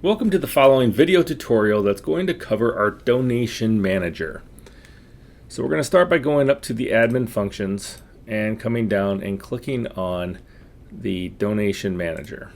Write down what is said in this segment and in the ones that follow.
Welcome to the following video tutorial that's going to cover our donation manager. So we're going to start by going up to the admin functions and coming down and clicking on the donation manager.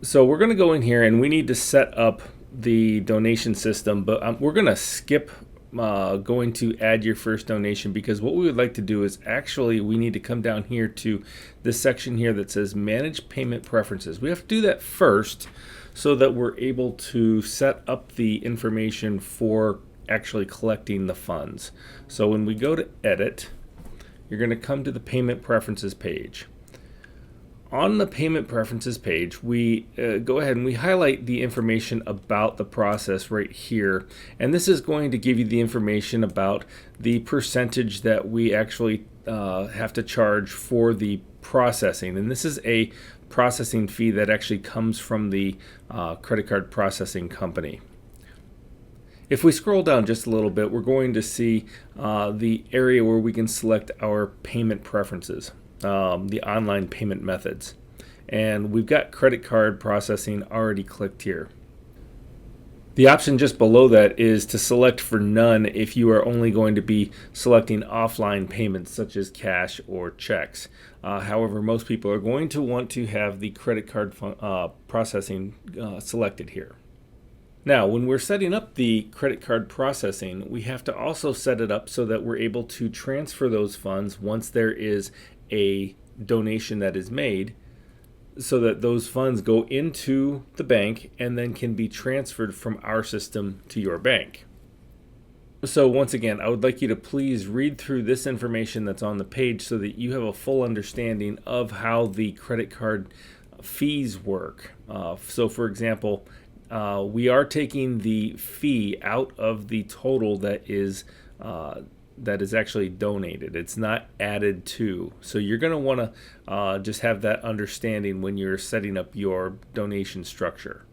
So we're going to go in here and we need to set up the donation system, but we're going to skip going to add your first donation, because what we would like to do is actually we need to come down here to this section here that says manage payment preferences. We have to do that first so that we're able to set up the information for actually collecting the funds. So when we go to edit, you're going to come to the payment preferences page. On the payment preferences page, we go ahead and we highlight the information about the process right here. And this is going to give you the information about the percentage that we actually have to charge for the processing. And this is a processing fee that actually comes from the credit card processing company. If we scroll down just a little bit, we're going to see the area where we can select our payment preferences. The online payment methods, and we've got credit card processing already clicked here. The option just below that is to select for none if you are only going to be selecting offline payments such as cash or checks. However, most people are going to want to have the credit card processing selected here. Now, when we're setting up the credit card processing, we have to also set it up so that we're able to transfer those funds once there is a donation that is made, so that those funds go into the bank and then can be transferred from our system to your bank. So once again, I would like you to please read through this information that's on the page so that you have a full understanding of how the credit card fees work. So for example, we are taking the fee out of the total that is actually donated. It's not added to. So you're going to want to just have that understanding when you're setting up your donation structure.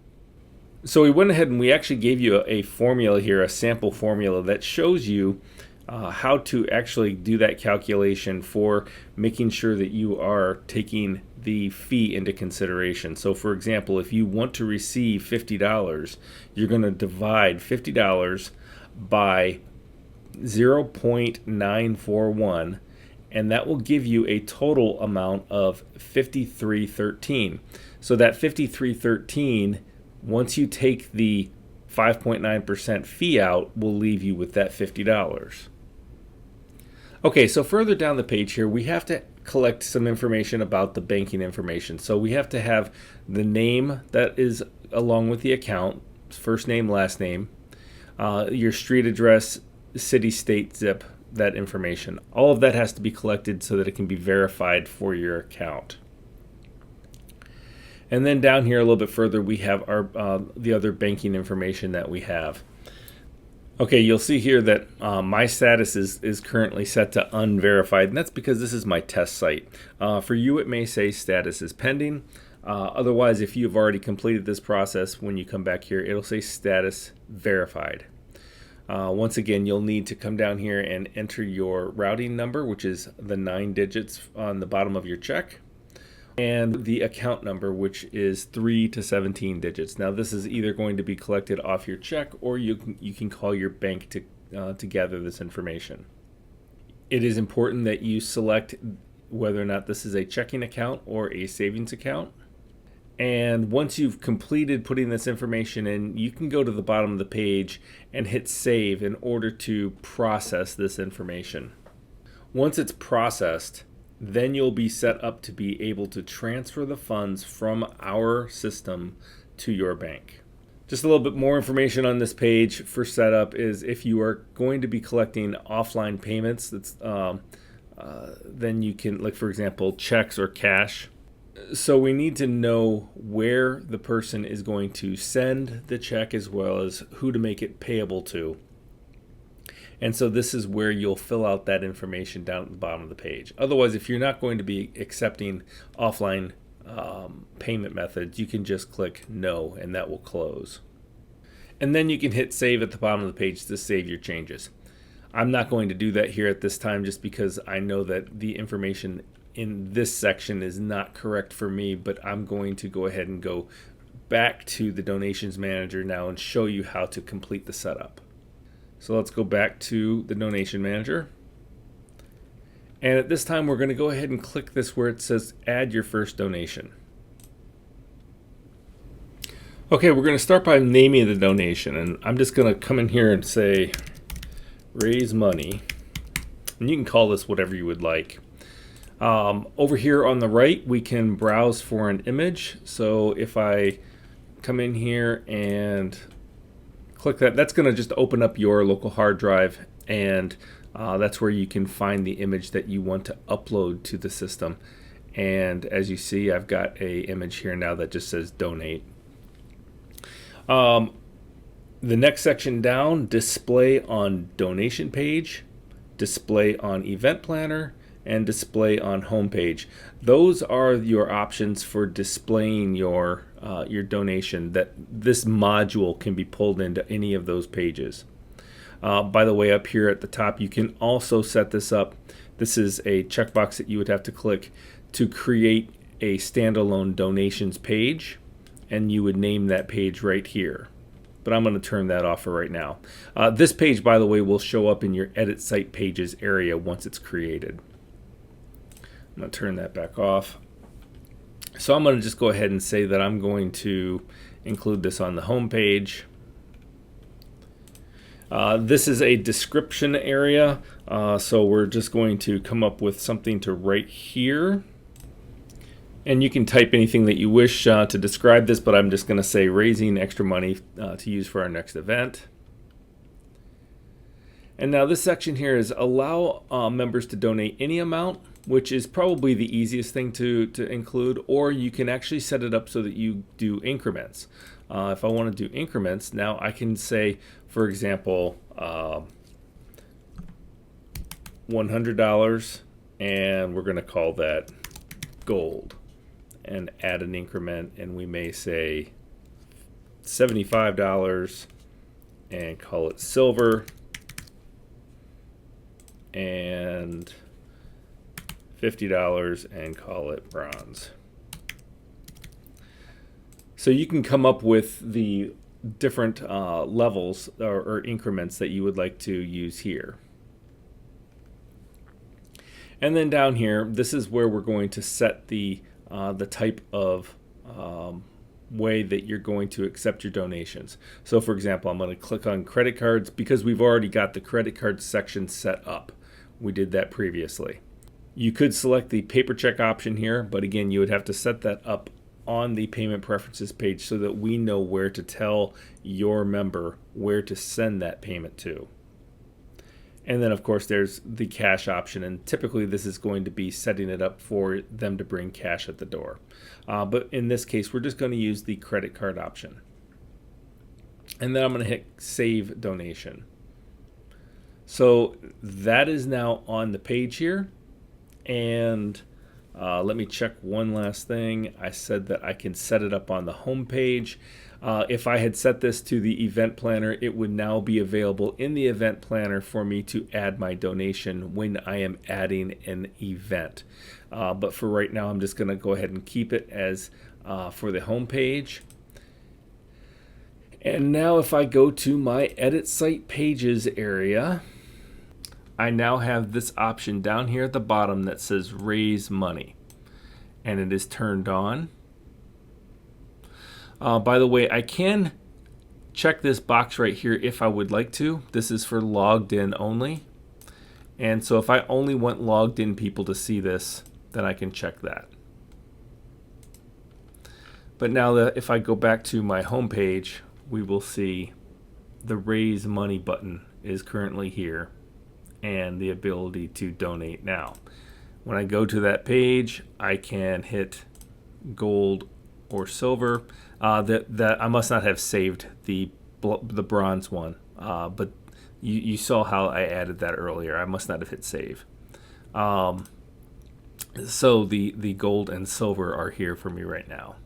So we went ahead and we actually gave you a formula here, a sample formula that shows you how to actually do that calculation for making sure that you are taking the fee into consideration. So for example, if you want to receive $50, you're going to divide $50 by 0.941, and that will give you a total amount of $53.13. So that $53.13, once you take the 5.9% fee out, will leave you with that $50. Okay, so further down the page here, we have to collect some information about the banking information. So we have to have the name that is along with the account, first name, last name, your street address, city, state, zip, that information. All of that has to be collected so that it can be verified for your account. And then down here a little bit further, we have our the other banking information that we have. Okay, you'll see here that my status is currently set to unverified, and that's because this is my test site. For you, it may say status is pending. Otherwise, if you've already completed this process, when you come back here, it'll say status verified. Once again, you'll need to come down here and enter your routing number, which is the 9 digits on the bottom of your check, and the account number, which is 3 to 17 digits. Now, this is either going to be collected off your check, or you can call your bank to gather this information. It is important that you select whether or not this is a checking account or a savings account. And once you've completed putting this information in, you can go to the bottom of the page and hit save in order to process this information. Once it's processed, then you'll be set up to be able to transfer the funds from our system to your bank. Just a little bit more information on this page for setup is if you are going to be collecting offline payments, then you can, like for example, checks or cash. So we need to know where the person is going to send the check as well as who to make it payable to. And so this is where you'll fill out that information down at the bottom of the page. Otherwise, if you're not going to be accepting offline payment methods, you can just click no and that will close. And then you can hit save at the bottom of the page to save your changes. I'm not going to do that here at this time just because I know that the information in this section is not correct for me, but I'm going to go ahead and go back to the donations manager now and show you how to complete the setup. So let's go back to the donation manager. And at this time, we're going to go ahead and click this where it says add your first donation. Okay, we're going to start by naming the donation, and I'm just going to come in here and say raise money, and you can call this whatever you would like. Over here on the right, we can browse for an image. So if I come in here and click that, that's going to just open up your local hard drive, and that's where you can find the image that you want to upload to the system. And as you see, I've got a image here now that just says donate. The next section down, display on donation page, display on event planner, and display on homepage. Those are your options for displaying your donation. That this module can be pulled into any of those pages. By the way, up here at the top, you can also set this up. This is a checkbox that you would have to click to create a standalone donations page, and you would name that page right here. But I'm going to turn that off for right now. This page, by the way, will show up in your Edit Site Pages area once it's created. I'm going to turn that back off. So I'm going to just go ahead and say that I'm going to include this on the home page. This is a description area, so we're just going to come up with something to write here. And you can type anything that you wish to describe this, but I'm just going to say raising extra money to use for our next event. And now this section here is allow members to donate any amount, which is probably the easiest thing to include, or you can actually set it up so that you do increments. If I want to do increments, now I can say, for example, $100, and we're going to call that gold, and add an increment, and we may say $75 and call it silver, and $50 and call it bronze. So you can come up with the different levels or increments that you would like to use here. And then down here, this is where we're going to set the type of way that you're going to accept your donations. So for example, I'm going to click on credit cards because we've already got the credit card section set up. We did that previously. You could select the paper check option here, but again, you would have to set that up on the payment preferences page so that we know where to tell your member where to send that payment to. And then of course there's the cash option, and typically this is going to be setting it up for them to bring cash at the door. But in this case, we're just going to use the credit card option. And then I'm going to hit save donation. So that is now on the page here. And let me check one last thing. I said that I can set it up on the home page. If I had set this to the event planner, it would now be available in the event planner for me to add my donation when I am adding an event. But for right now, I'm just going to go ahead and keep it as for the home page. And now if I go to my Edit Site Pages area, I now have this option down here at the bottom that says raise money, and it is turned on. By the way, I can check this box right here if I would like to. This is for logged in only. And so if I only want logged in people to see this, then I can check that. But now that if I go back to my home page, we will see the raise money button is currently here and the ability to donate now. When I go to that page, I can hit gold or silver. That I must not have saved the bronze one, but you saw how I added that earlier. I must not have hit save. So the gold and silver are here for me right now.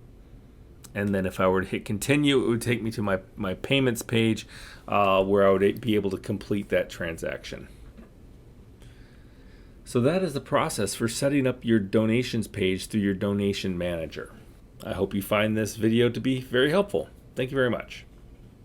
And then if I were to hit continue, it would take me to my payments page where I would be able to complete that transaction. So that is the process for setting up your donations page through your donation manager. I hope you find this video to be very helpful. Thank you very much.